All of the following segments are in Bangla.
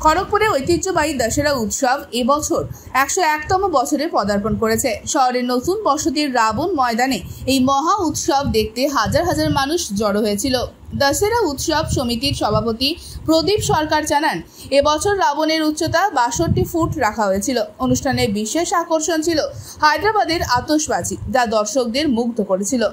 খড়গপুরে ঐতিহ্যবাহী দশেরা উৎসব এবছর 101তম বছরে পদার্পণ করেছে। শহরের নতুন বসতির রাবণ ময়দানে এই মহা উৎসব দেখতে হাজার হাজার মানুষ জড়ো হয়েছিল। দশেরা উৎসব সমিতির সভাপতি প্রদীপ সরকার জানান, এবছর রাবণের উচ্চতা 62 ফুট রাখা হয়েছিল। অনুষ্ঠানের বিশেষ আকর্ষণ ছিল হায়দ্রাবাদের আতশবাজি, যা দর্শকদের মুগ্ধ করেছিল।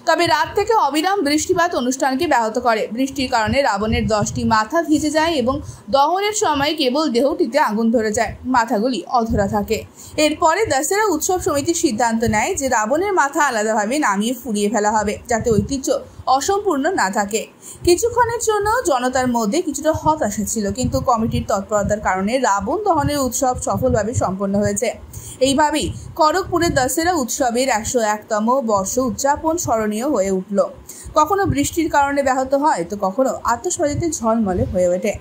তবে রাত থেকে অবিরাম বৃষ্টিপাত অনুষ্ঠানকে ব্যাহত করে। বৃষ্টির কারণে রাবণের 10টি মাথা ভিজে যায় এবং দহনের সময় কেবল দেহটিতে আগুন ধরে যায়, মাথাগুলি অধরা থাকে। এরপরে দশেরা উৎসব সমিতি সিদ্ধান্ত নেয় যে রাবণের মাথা আলাদাভাবে নামিয়ে ফুরিয়ে ফেলা হবে, যাতে ঐতিহ্য অসম্পূর্ণ না থাকে। কিছুক্ষণের জন্য জনতার মধ্যে কিছুটা হতাশা ছিল, কিন্তু কমিটির তৎপরতার কারণে রাবণ দহনের উৎসব সফলভাবে সম্পন্ন হয়েছে। এইভাবেই খড়গপুরের দশেরা উৎসবের 101তম বর্ষ উদযাপন স্মরণীয় হয়ে উঠল। কখনো বৃষ্টির কারণে ব্যাহত হয়, তো কখনো আতশবাজিতে ঝলমলে হয়ে ওঠে।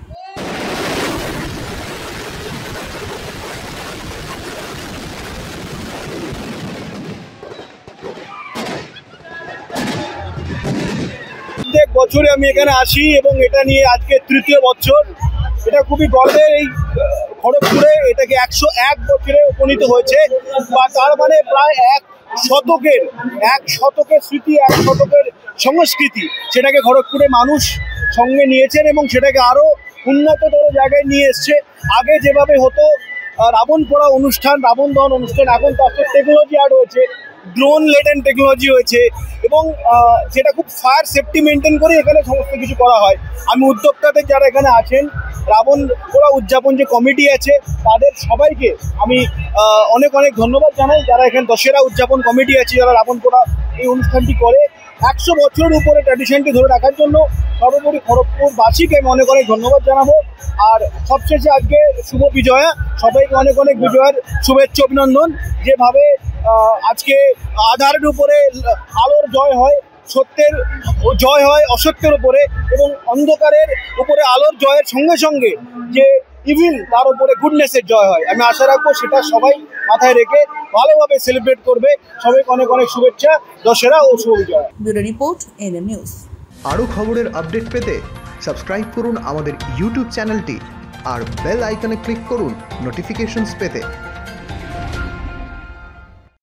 প্রত্যেক বছরে আমি এখানে আসি এবং এটা নিয়ে আজকে তৃতীয় বছর। এটা খুবই গর্বের। এই খড়গপুরে এটাকে 101 বছরে উপনীত হয়েছে, বা তার মানে প্রায় এক শতকের স্মৃতি, 1 শতকের সংস্কৃতি, সেটাকে খড়গপুরে মানুষ সঙ্গে নিয়েছেন এবং সেটাকে আরও উন্নততর জায়গায় নিয়ে এসছে। আগে যেভাবে হতো রাবণ পোড়া অনুষ্ঠান, রাবণ দহন অনুষ্ঠান, এখন তার সাথে টেকনোলজি অ্যাড হয়েছে, ড্রোন লেডেন টেকনোলজি হয়েছে এবং যেটা খুব ফায়ার সেফটি মেনটেন করে এখানে সমস্ত কিছু করা হয়। আমি উদ্যোক্তাদের যারা এখানে আছেন, রাবণ পোড়া উদযাপন যে কমিটি আছে, তাদের সবাইকে আমি অনেক অনেক ধন্যবাদ জানাই। যারা এখানে দশেরা উদযাপন কমিটি আছে, যারা রাবণ পোড়া এই অনুষ্ঠানটি করে 100 বছরের উপরে ট্র্যাডিশনটি ধরে রাখার জন্য সর্বোপরি খড়গপুরবাসীকে আমি অনেক অনেক ধন্যবাদ জানাবো। আর সবশেষে আজকে শুভ বিজয়া, সবাইকে অনেক অনেক বিজয়ার শুভেচ্ছা, অভিনন্দন। যেভাবে আজকে আধারের উপরে আলোর জয় হয়, সত্যের জয় হয় অসত্যের উপরে, এবং অন্ধকারের উপরে আলোর জয়ের সঙ্গে সঙ্গে যে ইভিল, তার উপরে গুডনেসের জয় হয়। আমি আশা রাখবো সেটা সবাই মাথায় রেখে ভালোভাবে সেলিব্রেট করবে। সবাইকে অনেক অনেক শুভেচ্ছা, দশেরা ও শুভ Bijoya. Bureau report, NM news. আরও খবরের আপডেট পেতে সাবস্ক্রাইব করুন আমাদের ইউটিউব চ্যানেলটি আর বেল আইকনে ক্লিক করুন নোটিফিকেশনস পেতে।